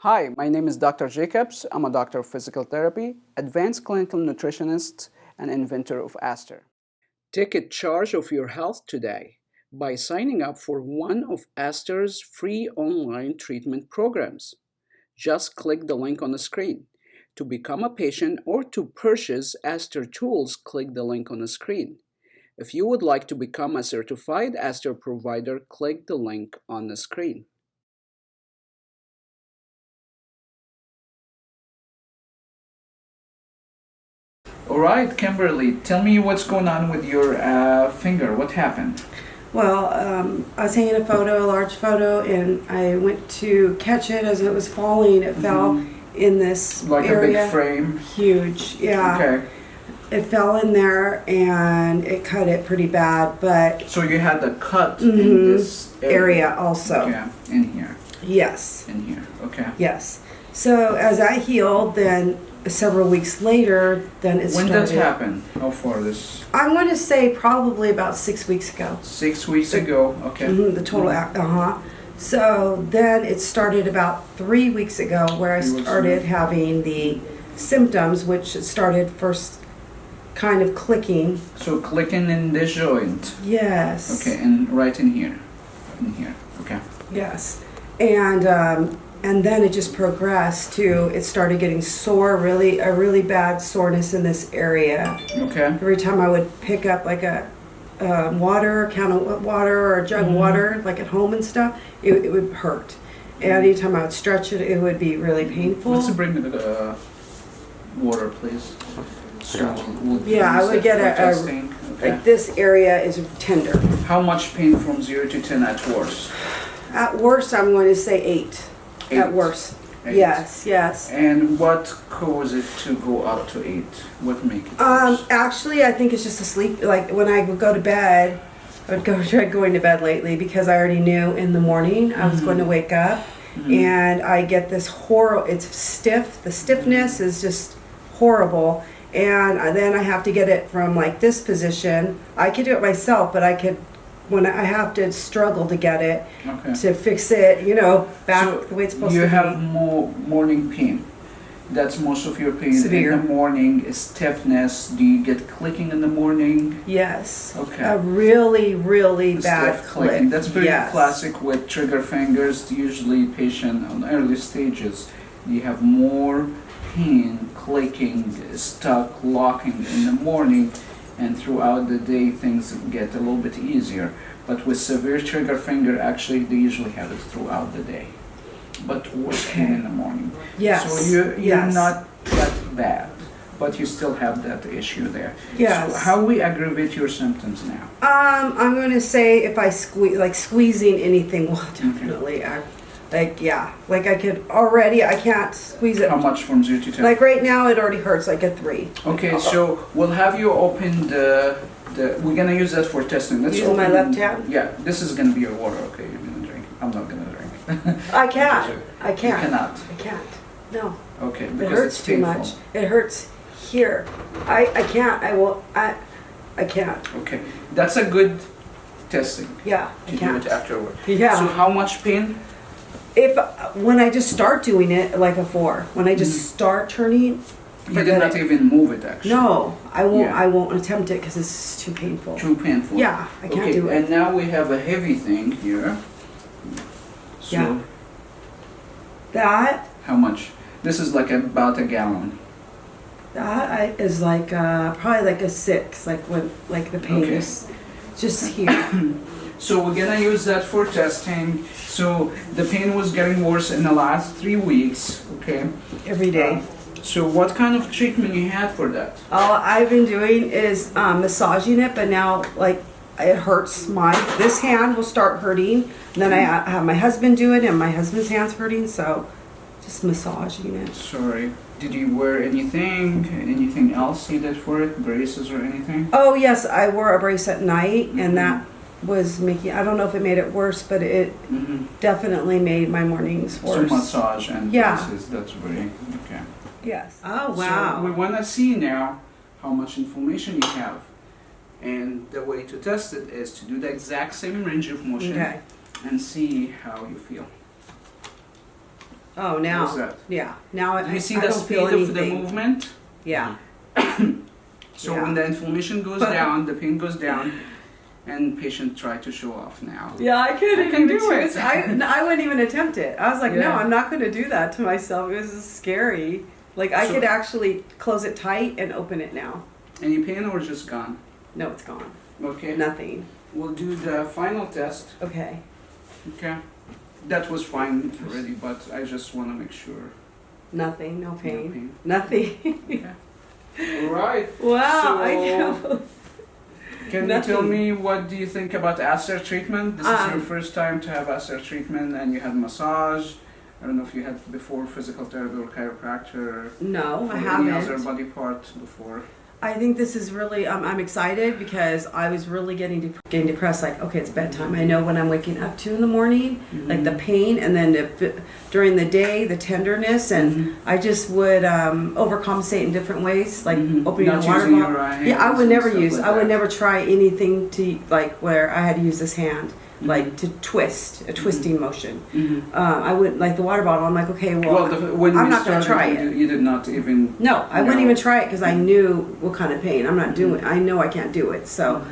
Hi, my name is Dr. Jacobs. I'm a doctor of physical therapy, advanced clinical nutritionist, and inventor of ASTR. Take charge of your health today by signing up for one of ASTR's free online treatment programs. Just click the link on the screen. To become a patient or to purchase ASTR tools, click the link on the screen. If you would like to become a certified ASTR provider, click the link on the screen. All right, Kimberly, tell me what's going on with your finger. What happened? Well, I was hanging a photo, a large photo, and I went to catch it as it was falling. It fell in this Like area. a big frame? Huge, yeah. Okay. It fell in there and it cut it pretty bad, but So you had a cut in this area also. Okay, in here. Yes. In here, okay. Yes. So as I healed, then several weeks later, then it When started. did that happen? How far this? I'm going to say probably about 6 weeks ago. 6 weeks ago, okay. The total, So then it started about 3 weeks ago where I 3 weeks started ago. having the symptoms, which started first kind of clicking. So clicking in the joint. Yes. Okay, and right in here. In here, okay. Yes. And then it just progressed to, it started getting sore, a really bad soreness in this area. Okay. Every time I would pick up like a can of water or a jug of water, like at home and stuff, it would hurt. And anytime I would stretch it, it would be really painful. Let's bring the water, please. So we'll Yeah, I use would it get for a testing. Okay. like this area is tender. How much pain from 0 to 10 at worst? At worst, I'm going to say 8. 8. At worst. 8. Yes. And what caused it to go up to 8? What make it? Actually, I think it's just a sleep. Like when I would go to bed, I would try going to bed lately because I already knew in the morning I was going to wake up, and I get this horrible. It's stiff. The stiffness is just horrible, and then I have to get it from like this position. I could do it myself, but when I have to struggle to get it Okay. to fix it, back So the way it's supposed you to have be. more morning pain. That's most of your pain. Severe. In the morning is stiffness. Do you get clicking in the morning? Yes. Okay. A really, really bad Stiff clicking. That's very Yes. classic with trigger fingers. Usually patient on early stages, you have more pain, clicking, stuck, locking in the morning, and throughout the day things get a little bit easier. But with severe trigger finger, actually they usually have it throughout the day, but worse pain in the morning. Yes. So you're Yes. not that bad, but you still have that issue there. Yes. So how we aggravate your symptoms now? I'm going to say if I squeezing anything, well, definitely. I can't squeeze it. How much from 0 to 10? Like right now, it already hurts like a 3. Okay, so we'll have you open we're gonna use that for testing. Let's Using my open- left hand? Yeah, this is gonna be your water, okay, you're gonna drink. I'm not gonna drink. I can't. I You can't. cannot. I can't. No. Okay, It because hurts it's too painful. much. It hurts here. I can't. I can't. Okay, that's a good testing Yeah. I to do can't. it afterward. Yeah. So how much pain? When I just start doing it, like a 4. When I just start turning, You forget did not it. even move it actually. No, I won't. Yeah. I won't attempt it because it's too painful. Too painful. Yeah, I can't Okay, do it. and now we have a heavy thing here. So Yeah. That how much? This is like about a gallon. is like probably like a 6. Like when the pain Okay. is just here. So we're gonna use that for testing. So the pain was getting worse in the last 3 weeks, okay? Every day. So what kind of treatment you had for that? All I've been doing is massaging it, but now like it hurts. This hand will start hurting. And then I have my husband do it, and my husband's hand's hurting. So just massaging it. Sorry. Did you wear anything else you did for it? Braces or anything? Oh yes, I wore a brace at night, and that was making. I don't know if it made it worse, but it Mm-hmm. definitely made my mornings So worse. massage and Yeah. braces, that's very, okay. Yes. Oh So we wanna see now how much inflammation you have. And the way to test it is to do the exact same range of motion Okay. and see how you feel. Oh, now. How's that? Yeah. Now Do you see I the don't speed feel of the anything. movement? Yeah. So Yeah. when the inflammation goes down, the pain goes down, and patient try to show off now. Yeah, I couldn't I can even do choose. it. I wouldn't even attempt it. I was like, no, Yeah. I'm not going to do that to myself. It was scary. Like, I So- could actually close it tight and open it now. Any pain or just gone? No, it's gone. Okay. Nothing. We'll do the final test. Okay. Okay. That was fine already, but I just want to make sure. Nothing. No pain. No pain. Nothing. Okay. All right. Wow. So- I know. Can Nothing. you tell me what do you think about ASTR treatment? This is your Um, first time to have ASTR treatment, and you had massage. I don't know if you had before physical therapy or chiropractor. No, For I any other haven't. body part before. I think this is really, I'm excited because I was really getting depressed. Like, okay, it's bedtime. I know when I'm waking up to in the morning, like the pain, and then during the day, the tenderness, and I just would overcompensate in different ways, like opening Not a water using bottle. your hands Yeah, I would and never stuff use. like I would that. never try anything to like where I had to use this hand, like to twist, a twisting motion. I wouldn't like the water bottle. I'm like, okay, well, When I'm you not going to started, try it. you did not even. No, I wouldn't No. even try it because I knew what kind of pain. I'm not doing. I know I can't do it. So,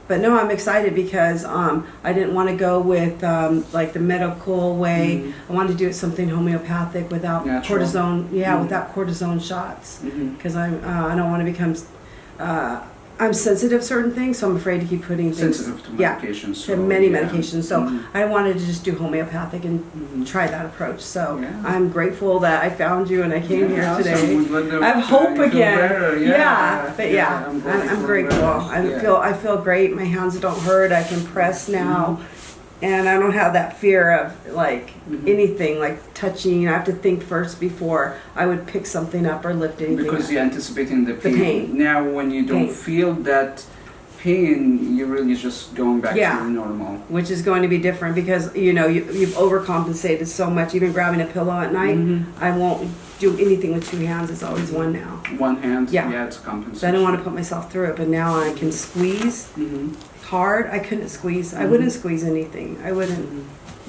but no, I'm excited because I didn't want to go with like the medical way. I wanted to do it something homeopathic without Natural. cortisone. Yeah, without cortisone shots because I don't want to become. I'm sensitive to certain things, so I'm afraid to keep putting things. Sensitive to Yeah, medications. to so, many yeah. medications. So I wanted to just do homeopathic and try that approach. So Yeah. I'm grateful that I found you and I came here Awesome. today. We're glad that, I have hope you feel again. better. But yeah, glad you I'm feel grateful. better. I feel great. My hands don't hurt. I can press now, and I don't have that fear of like anything like touching. I have to think first before I would pick something up or lift anything. Because up. you're anticipating the pain. pain. Now, when you don't Pain. feel that pain, you're really just going back Yeah. to normal. Which is going to be different because you've overcompensated so much. Even grabbing a pillow at night, I won't do anything with two hands. It's always one now. One hand, Yeah. it's compensation. So I don't want to put myself through it, but now I can squeeze hard. I couldn't squeeze. I wouldn't squeeze anything. I wouldn't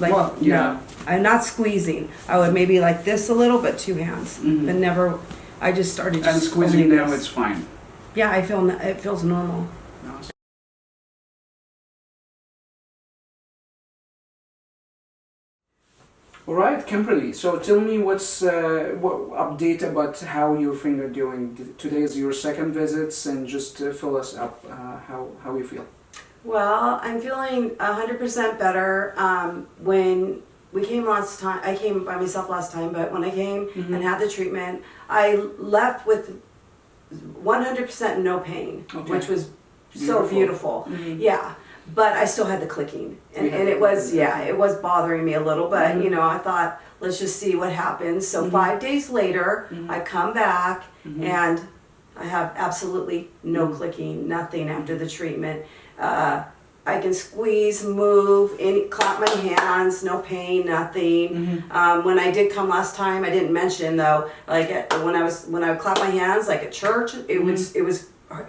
like. Well, yeah. No. I'm not squeezing. I would maybe like this a little, but two hands, but never. I just started just And squeezing only now, this. it's fine. Yeah, it feels normal. Awesome. All right, Kimberly. So tell me what update about how your finger doing. Today is your second visits, and just fill us up how you feel. Well, I'm feeling 100% better. When we came last time, I came by myself last time, but when I came and had the treatment, I left with 100% no pain, Okay. which was so beautiful. Yeah. But I still had the clicking, and it was it was bothering me a little. But I thought, let's just see what happens. So 5 days later, I come back and I have absolutely no clicking, nothing after the treatment. I can squeeze, move, clap my hands, no pain, nothing. When I did come last time, I didn't mention though, like when I would clap my hands, like at church, it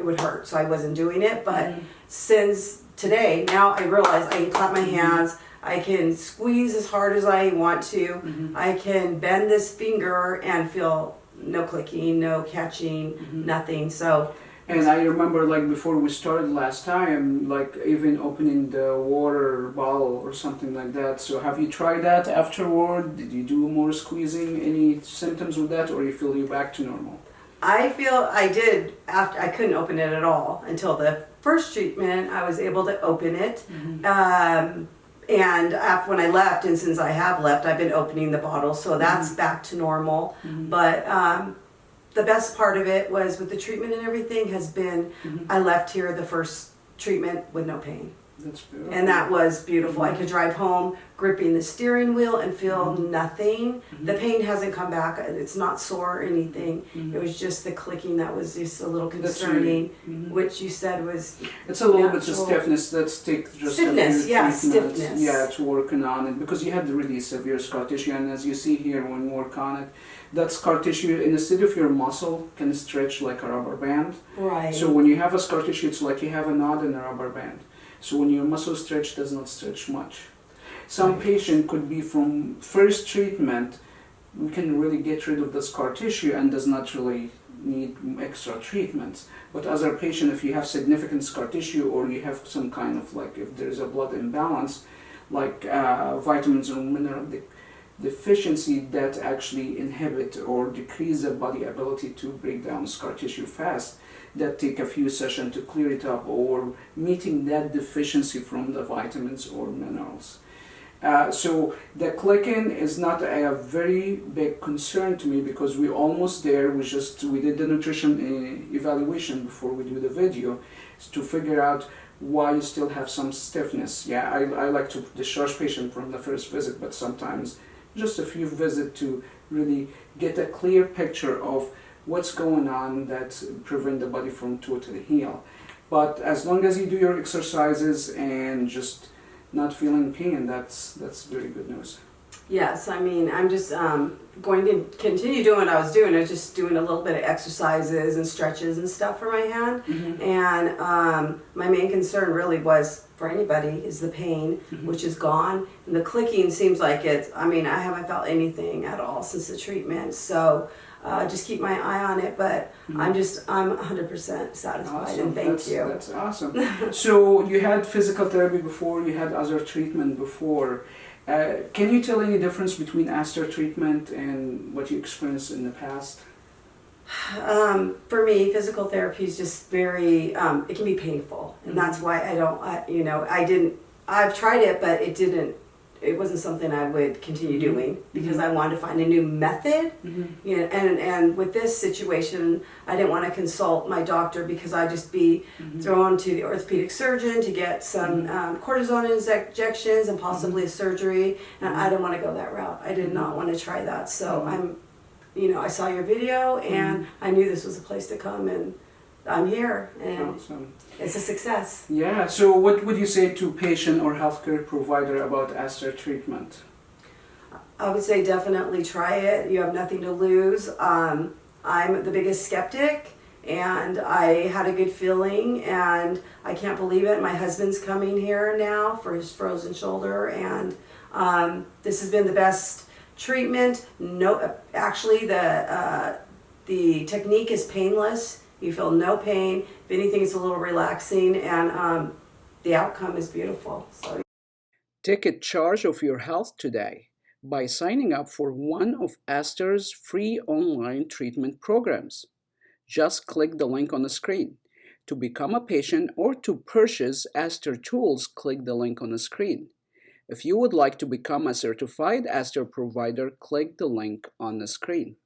would hurt, so I wasn't doing it. But since today, now I realize I can clap my hands, I can squeeze as hard as I want to, I can bend this finger and feel no clicking, no catching, nothing. So. And I remember, like before we started last time, like even opening the water bottle or something like that. So have you tried that afterward? Did you do more squeezing? Any symptoms with that, or you feel you're back to normal? I feel I did after I couldn't open it at all until the first treatment. I was able to open it, and after when I left, and since I have left, I've been opening the bottle, so that's back to normal. But the best part of it was with the treatment and everything has been I left here the first treatment with no pain. That's beautiful. And that was beautiful. I could drive home gripping the steering wheel and feel nothing. The pain hasn't come back. It's not sore or anything. It was just the clicking that was just a little concerning, which you said was It's a little bit of natural. stiffness. That's take just Stiffness, a few yeah, treatments, stiffness. yeah, to working on it, because you had really severe scar tissue, and as you see here when we work on it, that scar tissue instead of your muscle can stretch like a rubber band. right. So when you have a scar tissue, it's like you have a knot in a rubber band. So when your muscle stretch does not stretch much. Some Right. patient could be from first treatment, we can really get rid of the scar tissue and does not really need extra treatments. But other patient, if you have significant scar tissue or you have some kind of like, if there is a blood imbalance, like vitamins or mineral deficiency that actually inhibit or decrease the body ability to break down scar tissue fast, that take a few sessions to clear it up, or meeting that deficiency from the vitamins or minerals. So the clicking is not a very big concern to me because we're almost there. We did the nutrition evaluation before we do the video to figure out why you still have some stiffness. Yeah, I like to discharge patient from the first visit, but sometimes just a few visits to really get a clear picture of what's going on that prevent the body from totally heal. But as long as you do your exercises and just not feeling pain, that's very good news. Yes, I mean, I'm just going to continue doing what I was doing. I was just doing a little bit of exercises and stretches and stuff for my hand. And my main concern really was, for anybody, is the pain, which is gone. And the clicking seems like it's, I mean, I haven't felt anything at all since the treatment. So just keep my eye on it. But I'm 100% satisfied. Awesome. And thank you. That's awesome. So you had physical therapy before, you had other treatment before. Can you tell any difference between ASTR treatment and what you experienced in the past? For me, physical therapy is just very, it can be painful. And that's why I've tried it, but it wasn't something I would continue doing because I wanted to find a new method. You know, and with this situation, I didn't want to consult my doctor because I'd just be thrown to the orthopedic surgeon to get some cortisone injections and possibly a surgery. And I didn't want to go that route. I did not want to try that. So I saw your video and I knew this was a place to come, and I'm here, and Awesome. It's a success. Yeah, so what would you say to patient or healthcare provider about ASTR treatment? I would say definitely try it. You have nothing to lose. I'm the biggest skeptic, and I had a good feeling, and I can't believe it. My husband's coming here now for his frozen shoulder, and this has been the best treatment. No, actually, the technique is painless. You feel no pain. If anything, it's a little relaxing, and the outcome is beautiful. So. Take charge of your health today by signing up for one of ASTR's free online treatment programs. Just click the link on the screen. To become a patient or to purchase ASTR tools, click the link on the screen. If you would like to become a certified ASTR provider, click the link on the screen.